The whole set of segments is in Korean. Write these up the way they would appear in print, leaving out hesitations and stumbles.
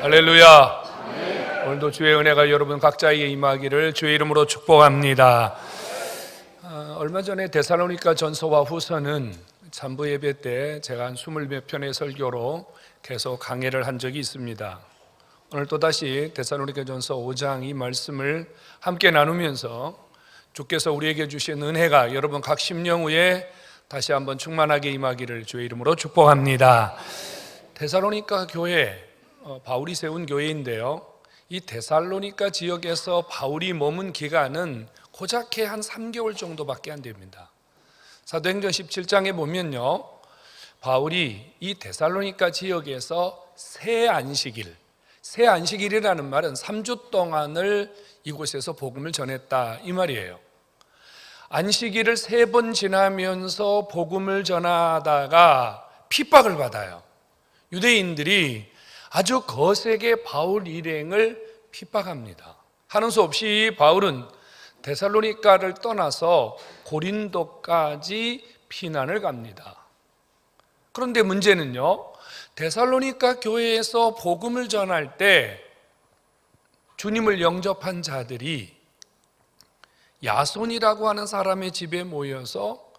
할렐루야. 오늘도 주의 은혜가 여러분 각자에게 임하기를 주의 이름으로 축복합니다. 얼마 전에 데살로니가 전서와 후서는 잠부 예배 때 제가 한 20몇 편의 설교로 계속 강해를 한 적이 있습니다. 오늘 또다시 데살로니가 전서 5장 이 말씀을 함께 나누면서 주께서 우리에게 주신 은혜가 여러분 각 심령후에 다시 한번 충만하게 임하기를 주의 이름으로 축복합니다. 데살로니가 교회, 바울이 세운 교회인데요, 이 데살로니가 지역에서 바울이 머문 기간은 고작해 한 3개월 정도밖에 안 됩니다. 사도행전 17장에 보면요, 바울이 이 데살로니가 지역에서 새 안식일이라는 말은 3주 동안을 이곳에서 복음을 전했다 이 말이에요. 안식일을 3번 지나면서 복음을 전하다가 핍박을 받아요. 유대인들이 아주 거세게 바울 일행을 핍박합니다. 하는 수 없이 바울은 데살로니가를 떠나서 고린도까지 피난을 갑니다. 그런데 문제는요, 데살로니가 교회에서 복음을 전할 때 주님을 영접한 자들이 야손이라고 하는 사람의 집에 모여서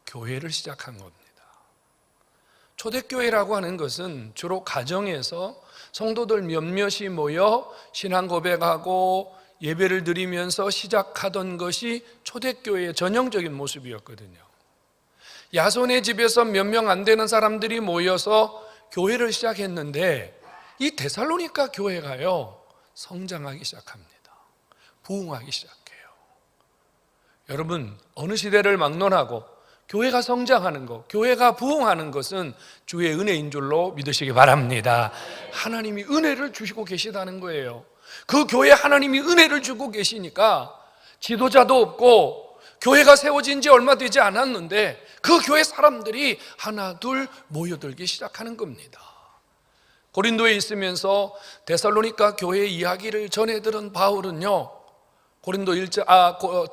교회를 시작한 겁니다. 초대교회라고 하는 것은 주로 가정에서 성도들 몇몇이 모여 신앙 고백하고 예배를 드리면서 시작하던 것이 초대교회의 전형적인 모습이었거든요. 야손의 집에서 몇 명 안 되는 사람들이 모여서 교회를 시작했는데 이 데살로니가 교회가요, 성장하기 시작합니다. 부흥하기 시작해요. 여러분, 어느 시대를 막론하고 교회가 성장하는 것, 교회가 부흥하는 것은 주의 은혜인 줄로 믿으시기 바랍니다. 하나님이 은혜를 주시고 계시다는 거예요. 그 교회에 하나님이 은혜를 주고 계시니까 지도자도 없고 교회가 세워진 지 얼마 되지 않았는데 그 교회 사람들이 하나 둘 모여들기 시작하는 겁니다. 고린도에 있으면서 데살로니가 교회의 이야기를 전해 들은 바울은요,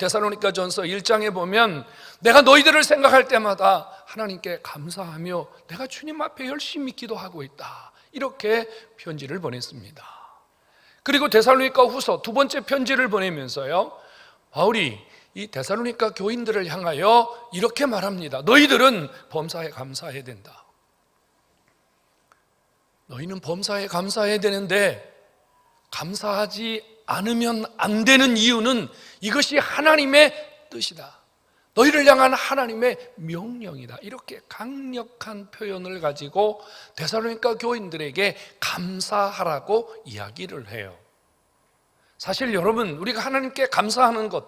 데살로니가 전서 1장에 보면 내가 너희들을 생각할 때마다 하나님께 감사하며 내가 주님 앞에 열심히 기도하고 있다, 이렇게 편지를 보냈습니다. 그리고 데살로니가 후서 2번째 편지를 보내면서요, 바울이 이 데살로니가 교인들을 향하여 이렇게 말합니다. 너희들은 범사에 감사해야 된다. 너희는 범사에 감사해야 되는데 감사하지 않으면 안 되는 이유는 이것이 하나님의 뜻이다. 너희를 향한 하나님의 명령이다. 이렇게 강력한 표현을 가지고 데살로니가 교인들에게 감사하라고 이야기를 해요. 사실 여러분, 우리가 하나님께 감사하는 것,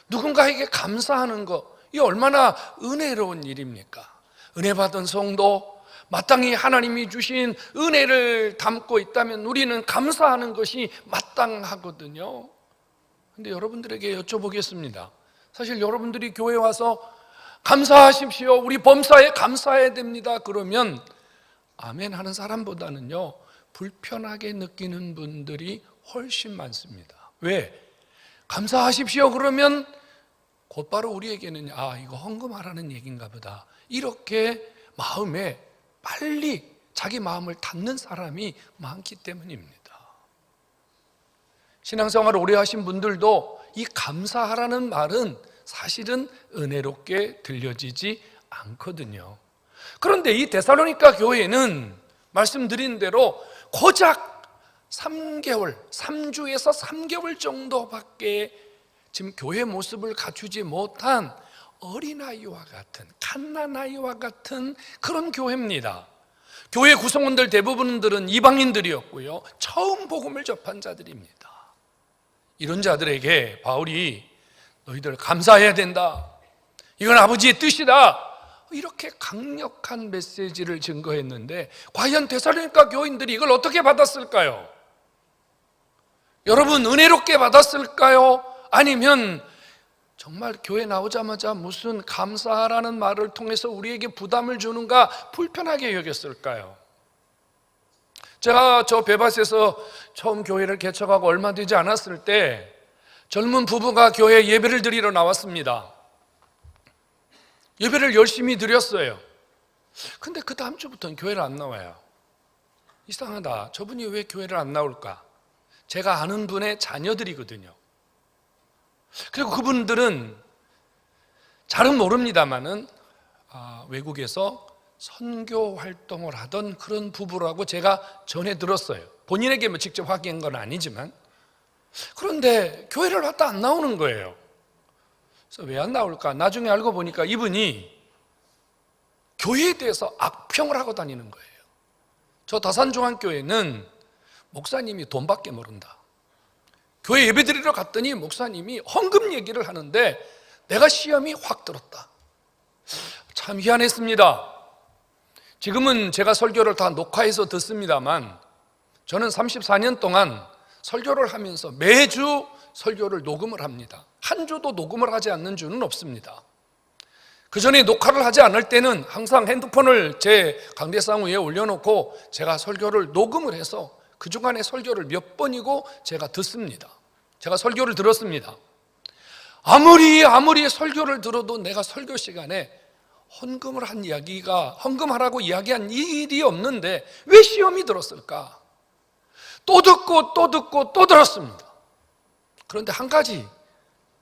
누군가에게 감사하는 것, 이 얼마나 은혜로운 일입니까? 은혜 받은 성도, 마땅히 하나님이 주신 은혜를 담고 있다면 우리는 감사하는 것이 마땅하거든요. 그런데 여러분들에게 여쭤보겠습니다. 사실 여러분들이 교회 와서 감사하십시오, 우리 범사에 감사해야 됩니다, 그러면 아멘 하는 사람보다는요, 불편하게 느끼는 분들이 훨씬 많습니다. 왜? 감사하십시오 그러면 곧바로 우리에게는 이거 헌금하라는 얘기인가 보다, 이렇게 마음에 빨리 자기 마음을 닫는 사람이 많기 때문입니다. 신앙생활을 오래 하신 분들도 이 감사하라는 말은 사실은 은혜롭게 들려지지 않거든요. 그런데 이 데살로니가 교회는 말씀드린 대로 고작 3주에서 3개월 정도밖에 지금 교회 모습을 갖추지 못한 어린아이와 같은, 갓난아이와 같은 그런 교회입니다. 교회 구성원들 대부분들은 이방인들이었고요, 처음 복음을 접한 자들입니다. 이런 자들에게 바울이 너희들 감사해야 된다, 이건 아버지의 뜻이다, 이렇게 강력한 메시지를 증거했는데 과연 데살로니가 교인들이 이걸 어떻게 받았을까요? 여러분, 은혜롭게 받았을까요? 아니면 정말 교회 나오자마자 무슨 감사하라는 말을 통해서 우리에게 부담을 주는가 불편하게 여겼을까요? 제가 저 베바스에서 처음 교회를 개척하고 얼마 되지 않았을 때 젊은 부부가 교회 예배를 드리러 나왔습니다. 예배를 열심히 드렸어요. 근데 그 다음 주부터는 교회를 안 나와요. 이상하다. 저분이 왜 교회를 안 나올까? 제가 아는 분의 자녀들이거든요. 그리고 그분들은 잘은 모릅니다만은 외국에서 선교 활동을 하던 그런 부부라고 제가 전해 들었어요. 본인에게 뭐 직접 확인한 건 아니지만. 그런데 교회를 왔다 안 나오는 거예요. 그래서 왜 안 나올까? 나중에 알고 보니까 이분이 교회에 대해서 악평을 하고 다니는 거예요. 저 다산중앙교회는 목사님이 돈밖에 모른다. 교회 예배드리러 갔더니 목사님이 헌금 얘기를 하는데 내가 시험이 확 들었다. 참 희한했습니다. 지금은 제가 설교를 다 녹화해서 듣습니다만 저는 34년 동안 설교를 하면서 매주 설교를 녹음을 합니다. 한 주도 녹음을 하지 않는 주는 없습니다. 그 전에 녹화를 하지 않을 때는 항상 핸드폰을 제 강대상 위에 올려놓고 제가 설교를 녹음을 해서 그 중간에 설교를 몇 번이고 제가 듣습니다. 제가 설교를 들었습니다. 아무리 설교를 들어도 내가 설교 시간에 헌금하라고 이야기한 일이 없는데 왜 시험이 들었을까? 또 듣고 또 들었습니다. 그런데 한 가지,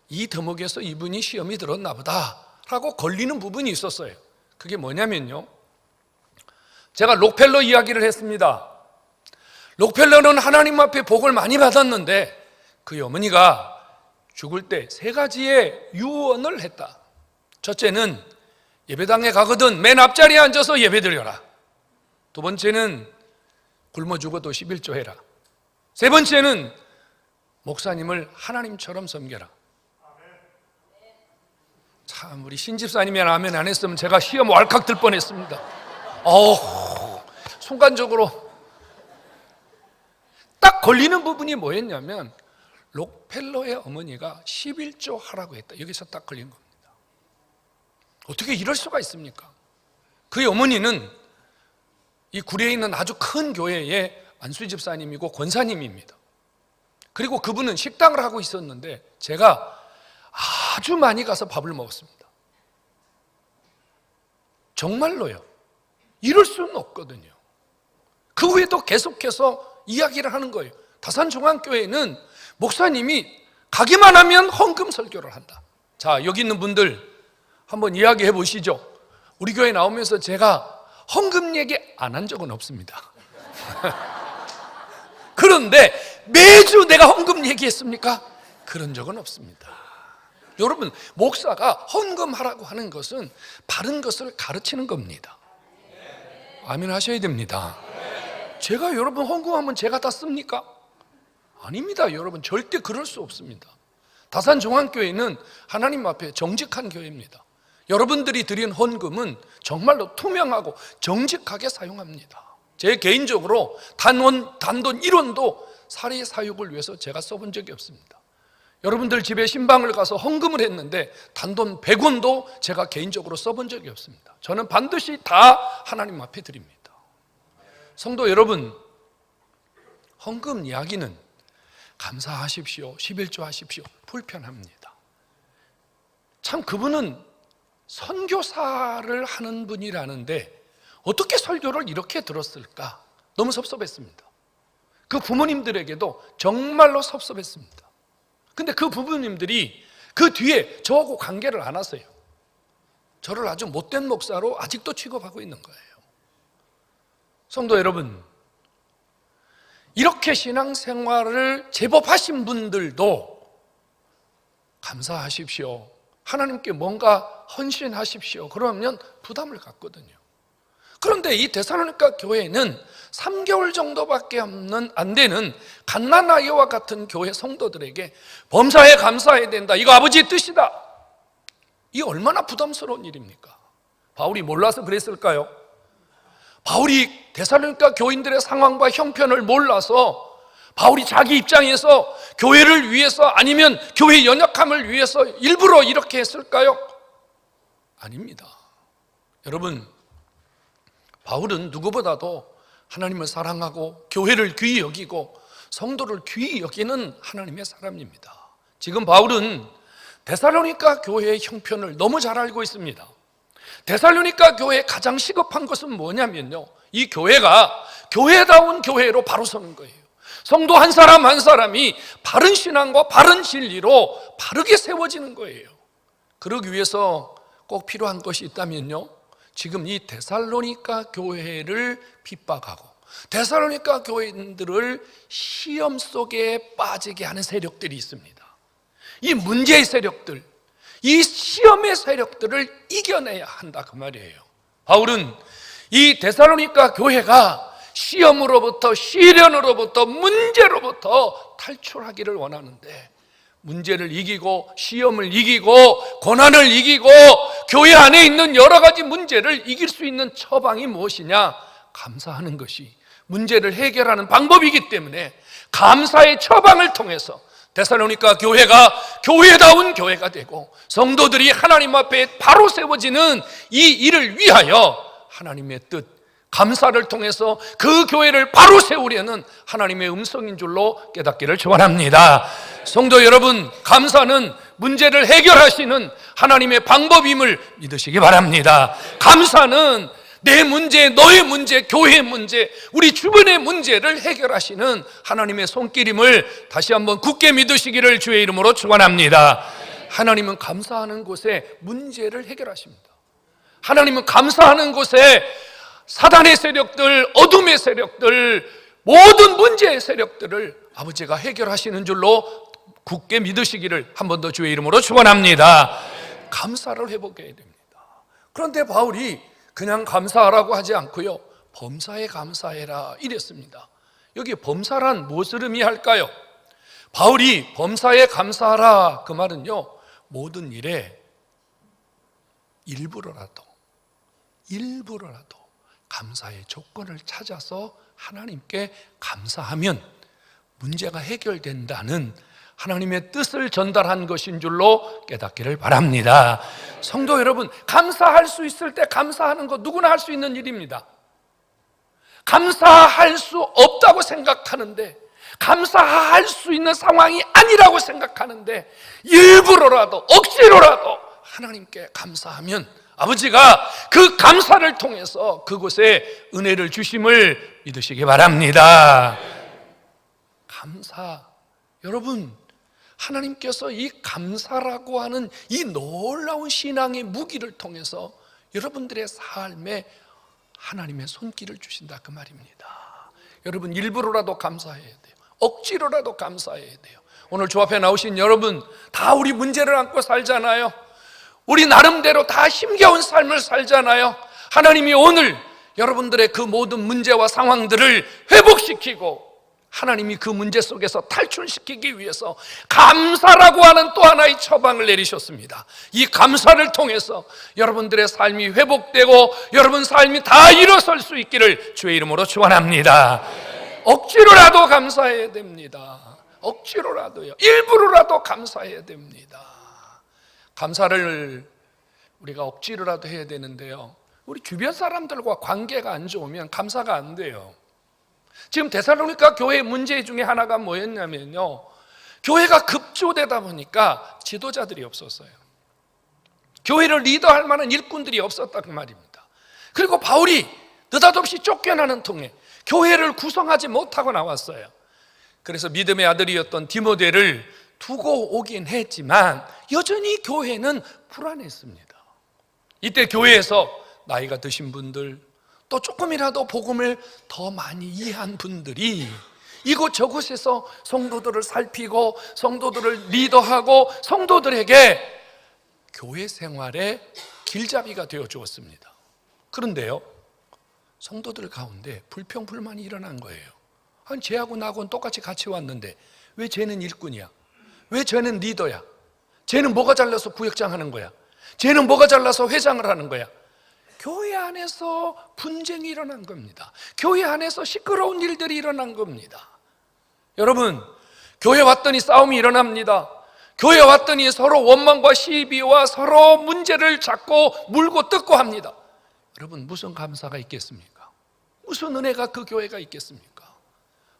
이 대목에서 이분이 시험이 들었나 보다 라고 걸리는 부분이 있었어요. 그게 뭐냐면요, 제가 록펠러 이야기를 했습니다. 록펠러는 하나님 앞에 복을 많이 받았는데 그 어머니가 죽을 때 3가지의 유언을 했다. 첫째는 예배당에 가거든 맨 앞자리에 앉아서 예배드려라. 두 번째는 굶어 죽어도 11조 해라. 세 번째는 목사님을 하나님처럼 섬겨라. 참, 우리 신집사님이 아멘 안 했으면 제가 시험 왈칵 들 뻔했습니다. 순간적으로 딱 걸리는 부분이 뭐였냐면 록펠러의 어머니가 11조 하라고 했다. 여기서 딱 걸린 겁니다. 어떻게 이럴 수가 있습니까? 그의 어머니는 이 구리에 있는 아주 큰 교회의 안수 집사님이고 권사님입니다. 그리고 그분은 식당을 하고 있었는데 제가 아주 많이 가서 밥을 먹었습니다. 정말로요. 이럴 수는 없거든요. 그 후에도 계속해서 이야기를 하는 거예요. 다산중앙교회는 목사님이 가기만 하면 헌금 설교를 한다. 자, 여기 있는 분들 한번 이야기해 보시죠. 우리 교회 나오면서 제가 헌금 얘기 안 한 적은 없습니다. 그런데 매주 내가 헌금 얘기했습니까? 그런 적은 없습니다. 여러분, 목사가 헌금하라고 하는 것은 바른 것을 가르치는 겁니다. 아멘 하셔야 됩니다. 제가 여러분 헌금하면 제가 다 씁니까? 아닙니다. 여러분, 절대 그럴 수 없습니다. 다산중앙교회는 하나님 앞에 정직한 교회입니다. 여러분들이 드린 헌금은 정말로 투명하고 정직하게 사용합니다. 제 개인적으로 단돈 1원도 사리 사육을 위해서 제가 써본 적이 없습니다. 여러분들 집에 신방을 가서 헌금을 했는데 단돈 100원도 제가 개인적으로 써본 적이 없습니다. 저는 반드시 다 하나님 앞에 드립니다. 성도 여러분, 헌금 이야기는 감사하십시오, 11조 하십시오, 불편합니다. 참, 그분은 선교사를 하는 분이라는데 어떻게 설교를 이렇게 들었을까? 너무 섭섭했습니다. 그 부모님들에게도 정말로 섭섭했습니다. 근데 그 부모님들이 그 뒤에 저하고 관계를 안 하세요. 저를 아주 못된 목사로 아직도 취급하고 있는 거예요. 성도 여러분, 이렇게 신앙생활을 제법 하신 분들도 감사하십시오, 하나님께 뭔가 헌신하십시오, 그러면 부담을 갖거든요. 그런데 이 데살로니가 교회는 3개월 정도밖에 안 되는 갓난아이와 같은 교회 성도들에게 범사에 감사해야 된다, 이거 아버지의 뜻이다. 이게 얼마나 부담스러운 일입니까? 바울이 몰라서 그랬을까요? 바울이 데살로니가 교인들의 상황과 형편을 몰라서 바울이 자기 입장에서 교회를 위해서 아니면 교회 연약함을 위해서 일부러 이렇게 했을까요? 아닙니다. 여러분, 바울은 누구보다도 하나님을 사랑하고 교회를 귀히 여기고 성도를 귀히 여기는 하나님의 사람입니다. 지금 바울은 데살로니가 교회의 형편을 너무 잘 알고 있습니다. 데살로니가 교회에 가장 시급한 것은 뭐냐면요, 이 교회가 교회다운 교회로 바로 서는 거예요. 성도 한 사람 한 사람이 바른 신앙과 바른 진리로 바르게 세워지는 거예요. 그러기 위해서 꼭 필요한 것이 있다면요, 지금 이 데살로니가 교회를 핍박하고 데살로니가 교인들을 시험 속에 빠지게 하는 세력들이 있습니다. 이 문제의 세력들, 이 시험의 세력들을 이겨내야 한다, 그 말이에요. 바울은 이 데살로니가 교회가 시험으로부터, 시련으로부터, 문제로부터 탈출하기를 원하는데, 문제를 이기고 시험을 이기고 고난을 이기고 교회 안에 있는 여러 가지 문제를 이길 수 있는 처방이 무엇이냐? 감사하는 것이 문제를 해결하는 방법이기 때문에 감사의 처방을 통해서 데살로니가 교회가 교회다운 교회가 되고 성도들이 하나님 앞에 바로 세워지는 이 일을 위하여 하나님의 뜻, 감사를 통해서 그 교회를 바로 세우려는 하나님의 음성인 줄로 깨닫기를 축원합니다. 성도 여러분, 감사는 문제를 해결하시는 하나님의 방법임을 믿으시기 바랍니다. 감사는 내 문제, 너의 문제, 교회의 문제, 우리 주변의 문제를 해결하시는 하나님의 손길임을 다시 한번 굳게 믿으시기를 주의 이름으로 축원합니다. 하나님은 감사하는 곳에 문제를 해결하십니다. 하나님은 감사하는 곳에 사단의 세력들, 어둠의 세력들, 모든 문제의 세력들을 아버지가 해결하시는 줄로 굳게 믿으시기를 한 번 더 주의 이름으로 축원합니다. 감사를 회복해야 됩니다. 그런데 바울이 그냥 감사하라고 하지 않고요, 범사에 감사해라 이랬습니다. 여기 범사란 무엇을 의미할까요? 바울이 범사에 감사하라, 그 말은요, 모든 일에 일부러라도 감사의 조건을 찾아서 하나님께 감사하면 문제가 해결된다는 하나님의 뜻을 전달한 것인 줄로 깨닫기를 바랍니다. 성도 여러분, 감사할 수 있을 때 감사하는 것 누구나 할 수 있는 일입니다. 감사할 수 없다고 생각하는데, 감사할 수 있는 상황이 아니라고 생각하는데 일부러라도 억지로라도 하나님께 감사하면 아버지가 그 감사를 통해서 그곳에 은혜를 주심을 믿으시기 바랍니다. 감사, 여러분, 하나님께서 이 감사라고 하는 이 놀라운 신앙의 무기를 통해서 여러분들의 삶에 하나님의 손길을 주신다, 그 말입니다. 여러분, 일부러라도 감사해야 돼요. 억지로라도 감사해야 돼요. 오늘 주 앞에 나오신 여러분, 다 우리 문제를 안고 살잖아요. 우리 나름대로 다 힘겨운 삶을 살잖아요. 하나님이 오늘 여러분들의 그 모든 문제와 상황들을 회복시키고 하나님이 그 문제 속에서 탈출시키기 위해서 감사라고 하는 또 하나의 처방을 내리셨습니다. 이 감사를 통해서 여러분들의 삶이 회복되고 여러분 삶이 다 일어설 수 있기를 주의 이름으로 축원합니다. 억지로라도 감사해야 됩니다. 억지로라도요, 일부러라도 감사해야 됩니다. 감사를 우리가 억지로라도 해야 되는데요, 우리 주변 사람들과 관계가 안 좋으면 감사가 안 돼요. 지금 데살로니가 교회의 문제 중에 하나가 뭐였냐면요, 교회가 급조되다 보니까 지도자들이 없었어요. 교회를 리더할 만한 일꾼들이 없었다, 그 말입니다. 그리고 바울이 느닷없이 쫓겨나는 통에 교회를 구성하지 못하고 나왔어요. 그래서 믿음의 아들이었던 디모데를 두고 오긴 했지만 여전히 교회는 불안했습니다. 이때 교회에서 나이가 드신 분들, 또 조금이라도 복음을 더 많이 이해한 분들이 이곳저곳에서 성도들을 살피고 성도들을 리더하고 성도들에게 교회 생활의 길잡이가 되어 주었습니다. 그런데요, 성도들 가운데 불평불만이 일어난 거예요. 아니, 쟤하고 나하고는 똑같이 같이 왔는데 왜 쟤는 일꾼이야? 왜 쟤는 리더야? 쟤는 뭐가 잘나서 구역장 하는 거야? 쟤는 뭐가 잘나서 회장을 하는 거야? 교회 안에서 분쟁이 일어난 겁니다. 교회 안에서 시끄러운 일들이 일어난 겁니다. 여러분, 교회 왔더니 싸움이 일어납니다. 교회 왔더니 서로 원망과 시비와 서로 문제를 잡고 물고 뜯고 합니다. 여러분, 무슨 감사가 있겠습니까? 무슨 은혜가 그 교회가 있겠습니까?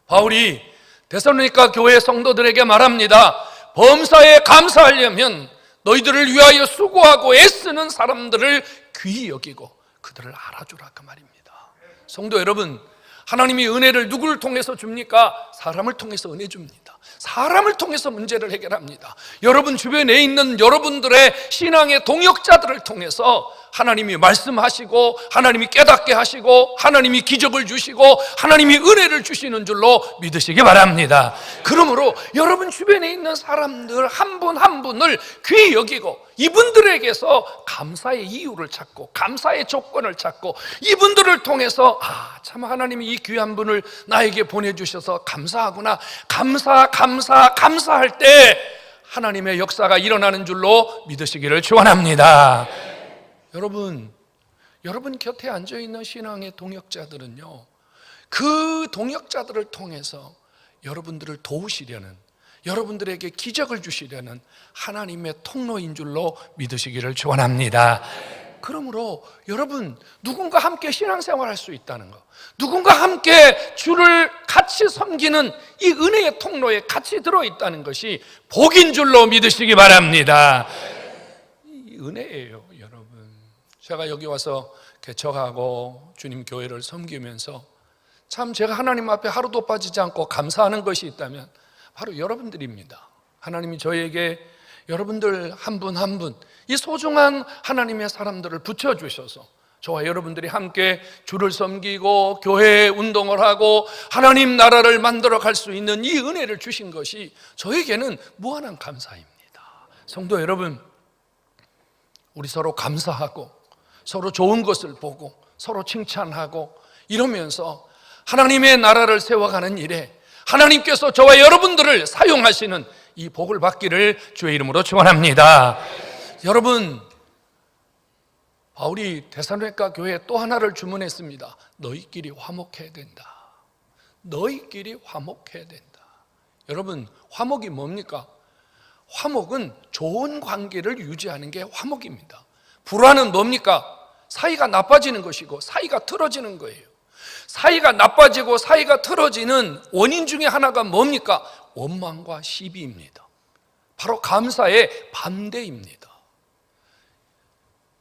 바울이 데살로니가 교회 성도들에게 말합니다. 범사에 감사하려면 너희들을 위하여 수고하고 애쓰는 사람들을 귀히 여기고 그들을 알아주라 그 말입니다. 성도 여러분, 하나님이 은혜를 누구를 통해서 줍니까? 사람을 통해서 은혜 줍니다. 사람을 통해서 문제를 해결합니다. 여러분 주변에 있는 여러분들의 신앙의 동역자들을 통해서 하나님이 말씀하시고 하나님이 깨닫게 하시고 하나님이 기적을 주시고 하나님이 은혜를 주시는 줄로 믿으시기 바랍니다. 그러므로 여러분 주변에 있는 사람들 한 분 한 분을 귀히 여기고 이분들에게서 감사의 이유를 찾고 감사의 조건을 찾고 이분들을 통해서 참 하나님이 이 귀한 분을 나에게 보내주셔서 감사하구나, 감사할 때 하나님의 역사가 일어나는 줄로 믿으시기를 축원합니다. 여러분 곁에 앉아있는 신앙의 동역자들은요, 그 동역자들을 통해서 여러분들을 도우시려는, 여러분들에게 기적을 주시려는 하나님의 통로인 줄로 믿으시기를 축원합니다. 그러므로 여러분 누군가 함께 신앙생활할 수 있다는 것, 누군가 함께 주를 같이 섬기는 이 은혜의 통로에 같이 들어있다는 것이 복인 줄로 믿으시기 바랍니다. 이 은혜예요. 여러분, 제가 여기 와서 개척하고 주님 교회를 섬기면서 참 제가 하나님 앞에 하루도 빠지지 않고 감사하는 것이 있다면 바로 여러분들입니다. 하나님이 저에게 여러분들 한 분 한 분 이 소중한 하나님의 사람들을 붙여주셔서 저와 여러분들이 함께 주를 섬기고 교회 운동을 하고 하나님 나라를 만들어 갈 수 있는 이 은혜를 주신 것이 저에게는 무한한 감사입니다. 성도 여러분, 우리 서로 감사하고 서로 좋은 것을 보고 서로 칭찬하고 이러면서 하나님의 나라를 세워가는 일에 하나님께서 저와 여러분들을 사용하시는 이 복을 받기를 주의 이름으로 축원합니다. 여러분, 바울이 데살로니가 교회에 또 하나를 주문했습니다. 너희끼리 화목해야 된다. 너희끼리 화목해야 된다. 여러분, 화목이 뭡니까? 화목은 좋은 관계를 유지하는 게 화목입니다. 불화는 뭡니까? 사이가 나빠지는 것이고 사이가 틀어지는 거예요. 사이가 나빠지고 사이가 틀어지는 원인 중에 하나가 뭡니까? 원망과 시비입니다. 바로 감사의 반대입니다.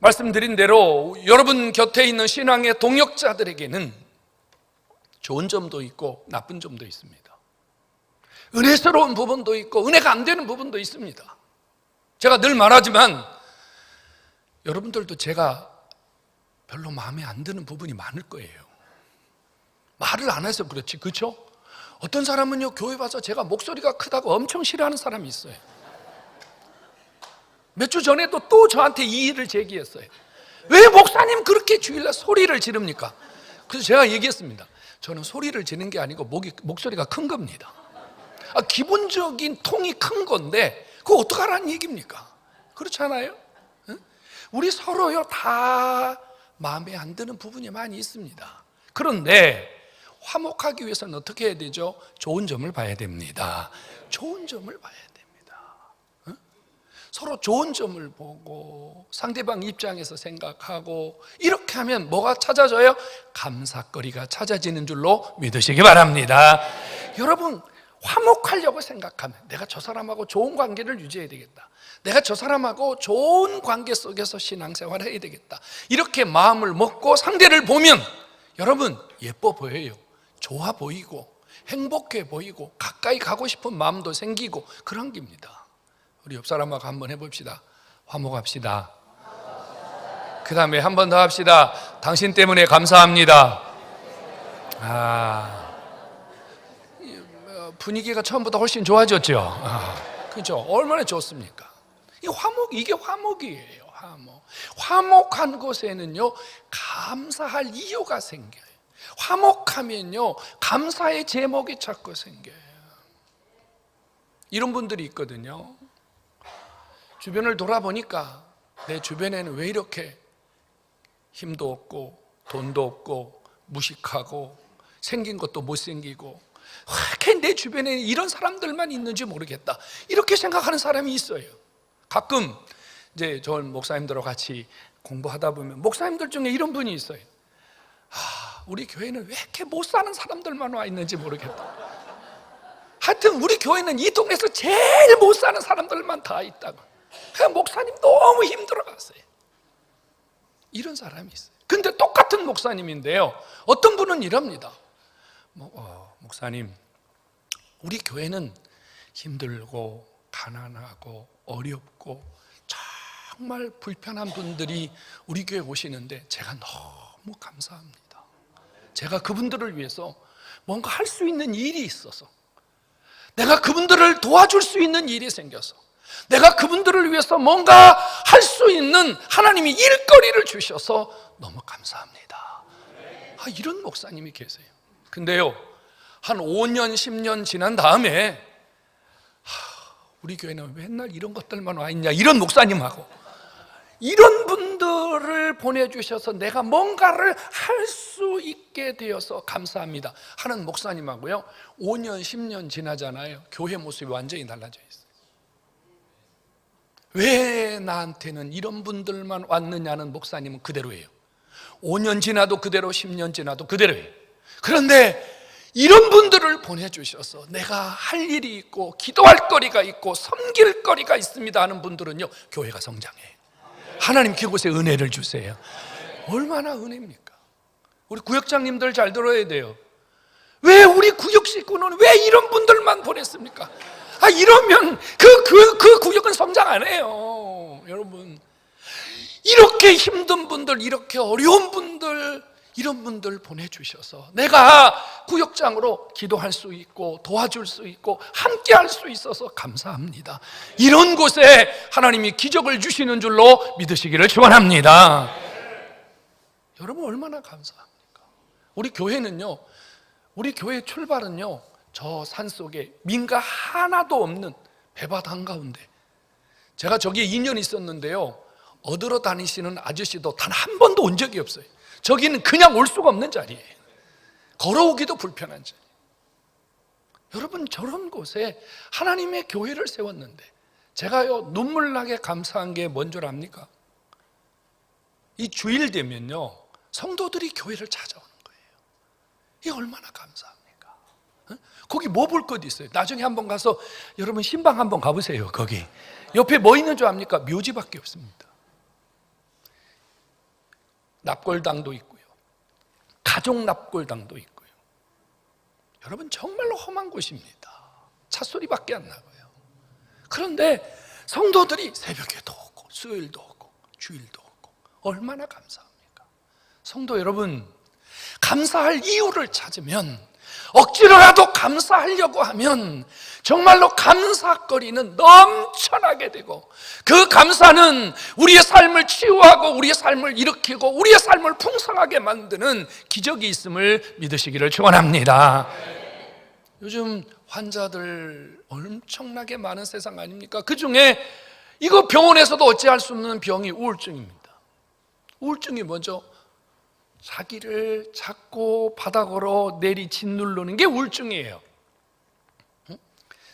말씀드린 대로 여러분 곁에 있는 신앙의 동역자들에게는 좋은 점도 있고 나쁜 점도 있습니다. 은혜스러운 부분도 있고 은혜가 안 되는 부분도 있습니다. 제가 늘 말하지만 여러분들도 제가 별로 마음에 안 드는 부분이 많을 거예요. 말을 안 해서 그렇지, 그렇죠? 어떤 사람은요, 교회 와서 제가 목소리가 크다고 엄청 싫어하는 사람이 있어요. 몇 주 전에도 또 저한테 이의를 제기했어요. 왜 목사님 그렇게 주일날 소리를 지릅니까? 그래서 제가 얘기했습니다. 저는 소리를 지르는 게 아니고 목소리가 큰 겁니다. 기본적인 통이 큰 건데 그거 어떡하라는 얘기입니까? 그렇지 않아요? 응? 우리 서로요 다 마음에 안 드는 부분이 많이 있습니다. 그런데 화목하기 위해서는 어떻게 해야 되죠? 좋은 점을 봐야 됩니다. 좋은 점을 봐야 됩니다. 서로 좋은 점을 보고 상대방 입장에서 생각하고 이렇게 하면 뭐가 찾아져요? 감사거리가 찾아지는 줄로 믿으시기 바랍니다. 여러분, 화목하려고 생각하면 내가 저 사람하고 좋은 관계를 유지해야 되겠다, 내가 저 사람하고 좋은 관계 속에서 신앙생활을 해야 되겠다, 이렇게 마음을 먹고 상대를 보면 여러분 예뻐 보여요. 좋아 보이고 행복해 보이고 가까이 가고 싶은 마음도 생기고 그런 겁니다. 우리 옆 사람하고 한번 해봅시다. 화목합시다. 그 다음에 한 번 더 합시다. 당신 때문에 감사합니다. 분위기가 처음보다 훨씬 좋아졌죠. 그렇죠? 얼마나 좋습니까? 이게 화목이에요. 화목한 곳에는요 감사할 이유가 생겨요. 화목하면요 감사의 제목이 자꾸 생겨요. 이런 분들이 있거든요. 주변을 돌아보니까 내 주변에는 왜 이렇게 힘도 없고 돈도 없고 무식하고 생긴 것도 못생기고 왜 이렇게 내 주변에 이런 사람들만 있는지 모르겠다, 이렇게 생각하는 사람이 있어요. 가끔 이제 저 목사님들하고 같이 공부하다 보면 목사님들 중에 이런 분이 있어요. 우리 교회는 왜 이렇게 못 사는 사람들만 와 있는지 모르겠다. 하여튼 우리 교회는 이 동네에서 제일 못 사는 사람들만 다 있다고. 목사님 너무 힘들어갔어요. 이런 사람이 있어요. 근데 똑같은 목사님인데요, 어떤 분은 이럽니다. 목사님, 우리 교회는 힘들고 가난하고 어렵고 정말 불편한 분들이 우리 교회 오시는데 제가 너무 감사합니다. 제가 그분들을 위해서 뭔가 할 수 있는 일이 있어서, 내가 그분들을 도와줄 수 있는 일이 생겨서, 내가 그분들을 위해서 뭔가 할 수 있는 하나님이 일거리를 주셔서 너무 감사합니다. 이런 목사님이 계세요. 근데요, 한 5년 10년 지난 다음에 우리 교회는 맨날 이런 것들만 와 있냐, 이런 목사님하고 이런 분들을 보내주셔서 내가 뭔가를 할 수 있게 되어서 감사합니다 하는 목사님하고요, 5년 10년 지나잖아요. 교회 모습이 완전히 달라져 있어요. 왜 나한테는 이런 분들만 왔느냐는 목사님은 그대로예요. 5년 지나도 그대로, 10년 지나도 그대로예요. 그런데 이런 분들을 보내주셔서 내가 할 일이 있고 기도할 거리가 있고 섬길 거리가 있습니다 하는 분들은요, 교회가 성장해요. 하나님 그곳에 은혜를 주세요. 얼마나 은혜입니까? 우리 구역장님들 잘 들어야 돼요. 왜 우리 구역 식구는 왜 이런 분들만 보냈습니까? 이러면 그 구역은 성장 안 해요. 여러분, 이렇게 힘든 분들, 이렇게 어려운 분들, 이런 분들 보내주셔서 내가 구역장으로 기도할 수 있고 도와줄 수 있고 함께 할 수 있어서 감사합니다. 이런 곳에 하나님이 기적을 주시는 줄로 믿으시기를 축원합니다. 여러분, 얼마나 감사합니까? 우리 교회는요, 우리 교회 출발은요, 저 산속에 민가 하나도 없는 배밭 한가운데, 제가 저기에 2년 있었는데요, 얻으러 다니시는 아저씨도 단 한 번도 온 적이 없어요. 저기는 그냥 올 수가 없는 자리예요. 걸어오기도 불편한 자리. 여러분, 저런 곳에 하나님의 교회를 세웠는데 제가요, 눈물 나게 감사한 게 뭔 줄 압니까? 이 주일 되면요, 성도들이 교회를 찾아오는 거예요. 이게 얼마나 감사합니까? 거기 뭐 볼 것 있어요? 나중에 한번 가서 여러분 신방 한번 가보세요. 거기 옆에 뭐 있는 줄 압니까? 묘지밖에 없습니다. 납골당도 있고요, 가족 납골당도 있고요. 여러분, 정말로 험한 곳입니다. 찻소리밖에 안 나고요. 그런데 성도들이 새벽에도 오고 수요일도 오고 주일도 오고, 얼마나 감사합니까? 성도 여러분, 감사할 이유를 찾으면, 억지로라도 감사하려고 하면 정말로 감사거리는 넘쳐나게 되고, 그 감사는 우리의 삶을 치유하고 우리의 삶을 일으키고 우리의 삶을 풍성하게 만드는 기적이 있음을 믿으시기를 축원합니다. 요즘 환자들 엄청나게 많은 세상 아닙니까? 그 중에 이거 병원에서도 어찌할 수 없는 병이 우울증입니다. 우울증이 뭐죠? 자기를 자꾸 바닥으로 내리 짓누르는 게 우울증이에요.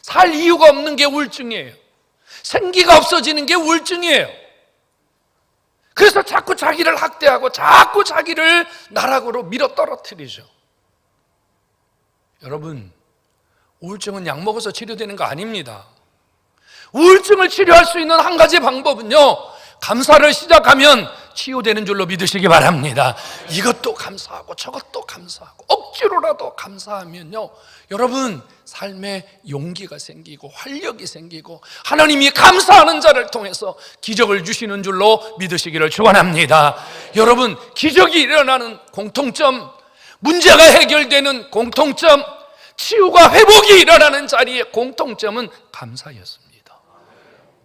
살 이유가 없는 게 우울증이에요. 생기가 없어지는 게 우울증이에요. 그래서 자꾸 자기를 학대하고 자꾸 자기를 나락으로 밀어 떨어뜨리죠. 여러분, 우울증은 약 먹어서 치료되는 거 아닙니다. 우울증을 치료할 수 있는 한 가지 방법은요, 감사를 시작하면 치유되는 줄로 믿으시기 바랍니다. 이것도 감사하고 저것도 감사하고 억지로라도 감사하면요, 여러분 삶에 용기가 생기고 활력이 생기고 하나님이 감사하는 자를 통해서 기적을 주시는 줄로 믿으시기를 축원합니다. 여러분, 기적이 일어나는 공통점, 문제가 해결되는 공통점, 치유가 회복이 일어나는 자리의 공통점은 감사였습니다.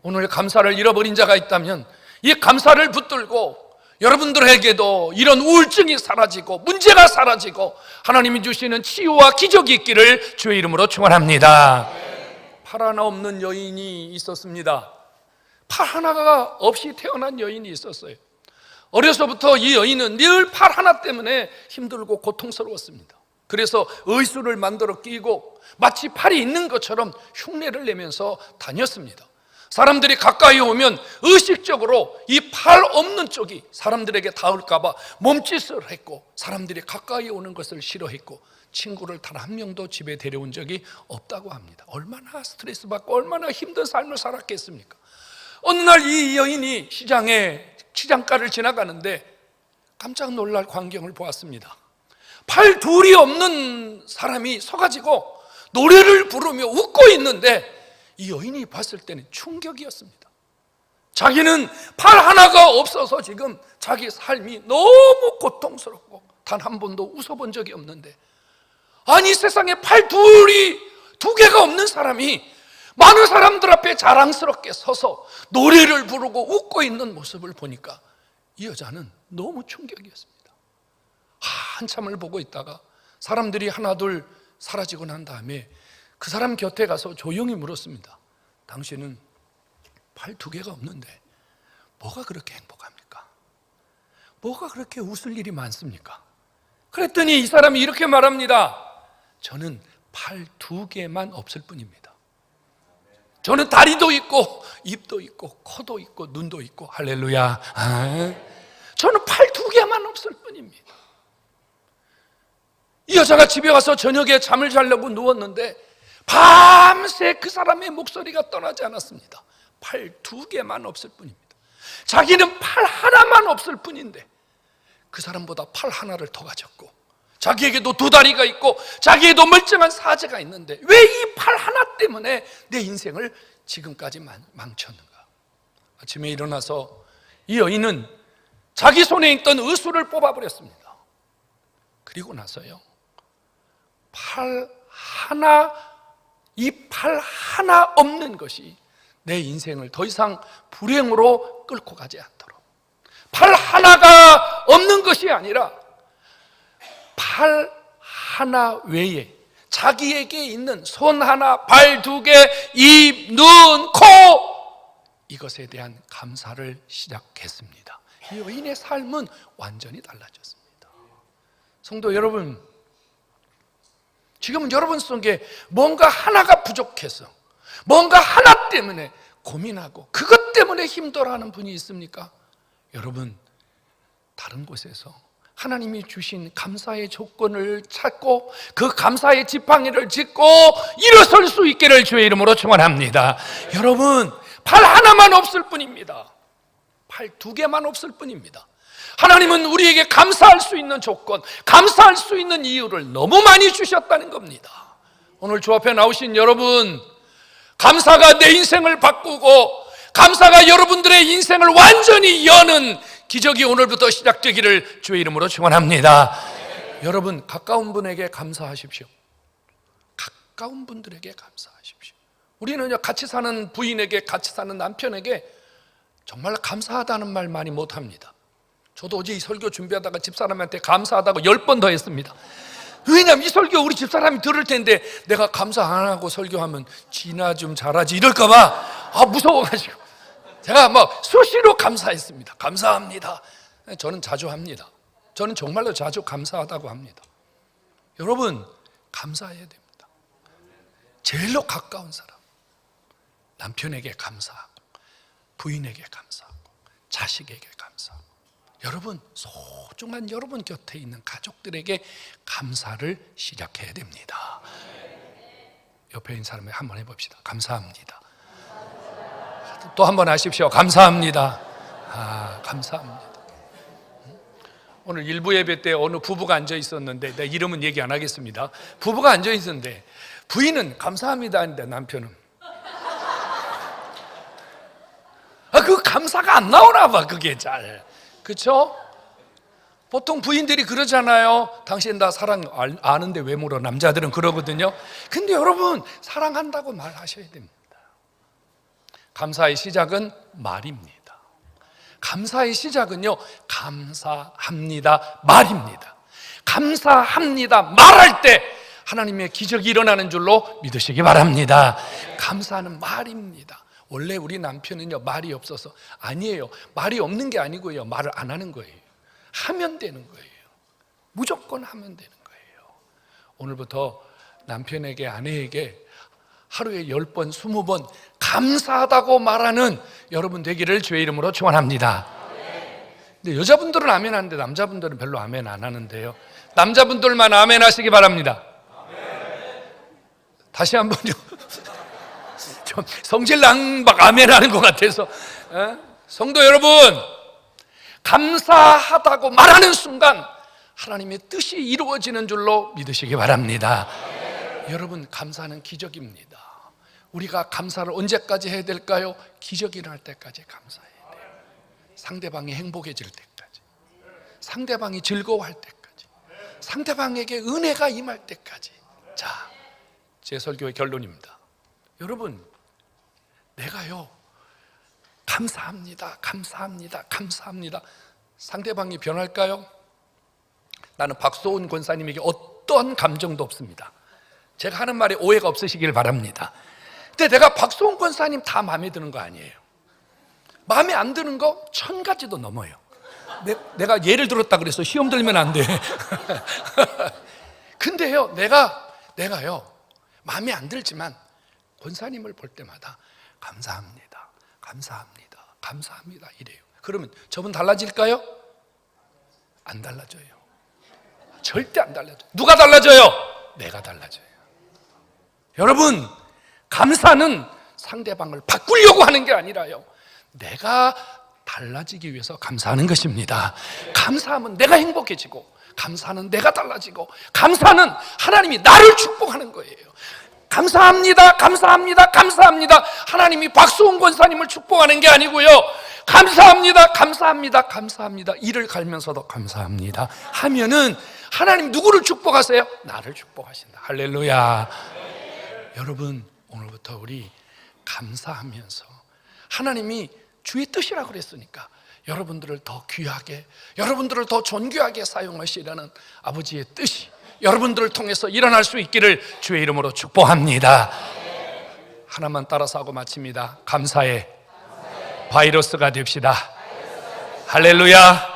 오늘 감사를 잃어버린 자가 있다면 이 감사를 붙들고 여러분들에게도 이런 우울증이 사라지고 문제가 사라지고 하나님이 주시는 치유와 기적이 있기를 주의 이름으로 축원합니다. 팔 하나 없는 여인이 있었습니다. 팔 하나가 없이 태어난 여인이 있었어요. 어려서부터 이 여인은 늘 팔 하나 때문에 힘들고 고통스러웠습니다. 그래서 의수를 만들어 끼고 마치 팔이 있는 것처럼 흉내를 내면서 다녔습니다. 사람들이 가까이 오면 의식적으로 이 팔 없는 쪽이 사람들에게 닿을까 봐 몸짓을 했고, 사람들이 가까이 오는 것을 싫어했고, 친구를 단 한 명도 집에 데려온 적이 없다고 합니다. 얼마나 스트레스 받고 얼마나 힘든 삶을 살았겠습니까? 어느 날 이 여인이 시장가를 지나가는데 깜짝 놀랄 광경을 보았습니다. 팔 둘이 없는 사람이 서가지고 노래를 부르며 웃고 있는데 이 여인이 봤을 때는 충격이었습니다. 자기는 팔 하나가 없어서 지금 자기 삶이 너무 고통스럽고 단 한 번도 웃어본 적이 없는데, 아니 세상에 팔 두 개가 없는 사람이 많은 사람들 앞에 자랑스럽게 서서 노래를 부르고 웃고 있는 모습을 보니까 이 여자는 너무 충격이었습니다. 한참을 보고 있다가 사람들이 하나둘 사라지고 난 다음에 그 사람 곁에 가서 조용히 물었습니다. 당신은 팔 두 개가 없는데 뭐가 그렇게 행복합니까? 뭐가 그렇게 웃을 일이 많습니까? 그랬더니 이 사람이 이렇게 말합니다. 저는 팔 두 개만 없을 뿐입니다. 저는 다리도 있고 입도 있고 코도 있고 눈도 있고, 할렐루야. 저는 팔 두 개만 없을 뿐입니다. 이 여자가 집에 가서 저녁에 잠을 자려고 누웠는데 밤새 그 사람의 목소리가 떠나지 않았습니다. 팔 두 개만 없을 뿐입니다. 자기는 팔 하나만 없을 뿐인데 그 사람보다 팔 하나를 더 가졌고, 자기에게도 두 다리가 있고 자기에도 멀쩡한 사제가 있는데 왜 이 팔 하나 때문에 내 인생을 지금까지 망쳤는가? 아침에 일어나서 이 여인은 자기 손에 있던 의수를 뽑아버렸습니다. 그리고 나서요, 이 팔 하나 없는 것이 내 인생을 더 이상 불행으로 끌고 가지 않도록, 팔 하나가 없는 것이 아니라 팔 하나 외에 자기에게 있는 손 하나, 발 두 개, 입, 눈, 코, 이것에 대한 감사를 시작했습니다. 이 여인의 삶은 완전히 달라졌습니다. 성도 여러분, 지금은 여러분 속에 뭔가 하나가 부족해서 뭔가 하나 때문에 고민하고 그것 때문에 힘들어하는 분이 있습니까? 여러분, 다른 곳에서 하나님이 주신 감사의 조건을 찾고 그 감사의 지팡이를 짚고 일어설 수 있기를 주의 이름으로 축원합니다. 여러분, 팔 하나만 없을 뿐입니다. 팔 두 개만 없을 뿐입니다. 하나님은 우리에게 감사할 수 있는 조건, 감사할 수 있는 이유를 너무 많이 주셨다는 겁니다. 오늘 주 앞에 나오신 여러분, 감사가 내 인생을 바꾸고 감사가 여러분들의 인생을 완전히 여는 기적이 오늘부터 시작되기를 주의 이름으로 축원합니다. 여러분, 가까운 분에게 감사하십시오. 가까운 분들에게 감사하십시오. 우리는요, 같이 사는 부인에게, 같이 사는 남편에게 정말 감사하다는 말 많이 못합니다. 저도 어제 이 설교 준비하다가 집사람한테 감사하다고 10번 더 했습니다. 왜냐하면 이 설교 우리 집사람이 들을 텐데 내가 감사 안 하고 설교하면 지나 좀 잘하지 이럴까봐 무서워가지고 제가 수시로 감사했습니다. 감사합니다. 저는 자주 합니다. 저는 정말로 자주 감사하다고 합니다. 여러분, 감사해야 됩니다. 제일로 가까운 사람, 남편에게 감사하고 부인에게 감사하고 자식에게 감사하고, 여러분, 소중한 여러분 곁에 있는 가족들에게 감사를 시작해야 됩니다. 옆에 있는 사람에게 한번 해봅시다. 감사합니다. 또 한번 하십시오. 감사합니다. 감사합니다. 오늘 일부 예배 때 어느 부부가 앉아 있었는데, 내 이름은 얘기 안 하겠습니다. 부부가 앉아 있었는데 부인은 감사합니다 하는데 남편은 그 감사가 안 나오나 봐. 그게 잘, 그렇죠? 보통 부인들이 그러잖아요. 당신 나 사랑 아는데 왜 물어? 남자들은 그러거든요. 근데 여러분, 사랑한다고 말하셔야 됩니다. 감사의 시작은 말입니다. 감사의 시작은요, 감사합니다 말입니다. 감사합니다 말할 때 하나님의 기적이 일어나는 줄로 믿으시기 바랍니다. 감사는 말입니다. 원래 우리 남편은요, 말이 없어서, 아니에요, 말이 없는 게 아니고요, 말을 안 하는 거예요. 하면 되는 거예요. 무조건 하면 되는 거예요. 오늘부터 남편에게, 아내에게 하루에 10번, 20번 감사하다고 말하는 여러분 되기를 주의 이름으로 축원합니다. 근데 여자분들은 아멘 하는데 남자분들은 별로 아멘 안 하는데요. 남자분들만 아멘 하시기 바랍니다. 다시 한번요. 좀 성질난 막 아멘하는 것 같아서. 성도 여러분, 감사하다고 말하는 순간 하나님의 뜻이 이루어지는 줄로 믿으시기 바랍니다. 여러분, 감사는 기적입니다. 우리가 감사를 언제까지 해야 될까요? 기적이 일어날 때까지 감사해야 돼요. 상대방이 행복해질 때까지, 상대방이 즐거워할 때까지, 상대방에게 은혜가 임할 때까지. 자, 제 설교의 결론입니다. 여러분, 내가요 감사합니다, 감사합니다, 감사합니다. 상대방이 변할까요? 나는 박소은 권사님에게 어떠한 감정도 없습니다. 제가 하는 말에 오해가 없으시길 바랍니다. 근데 내가 박소은 권사님 다 마음에 드는 거 아니에요. 마음에 안 드는 거 1000가지도 넘어요. 내가 예를 들었다 그래서 시험 들면 안 돼. 근데요, 내가요 마음에 안 들지만 권사님을 볼 때마다 감사합니다, 감사합니다, 감사합니다 이래요. 그러면 저분 달라질까요? 안 달라져요. 절대 안 달라져요. 누가 달라져요? 내가 달라져요. 여러분, 감사는 상대방을 바꾸려고 하는 게 아니라요, 내가 달라지기 위해서 감사하는 것입니다. 감사하면 내가 행복해지고, 감사는 내가 달라지고, 감사는 하나님이 나를 축복하는 거예요. 감사합니다, 감사합니다, 감사합니다. 하나님이 박수홍 권사님을 축복하는 게 아니고요, 감사합니다, 감사합니다, 감사합니다. 일을 갈면서도 감사합니다 하면은 하나님 누구를 축복하세요? 나를 축복하신다. 할렐루야. 여러분, 오늘부터 우리 감사하면서, 하나님이 주의 뜻이라고 그랬으니까 여러분들을 더 귀하게, 여러분들을 더 존귀하게 사용하시려는 아버지의 뜻이 여러분들을 통해서 일어날 수 있기를 주의 이름으로 축복합니다. 하나만 따라서 하고 마칩니다. 감사의 바이러스가 됩시다. 할렐루야.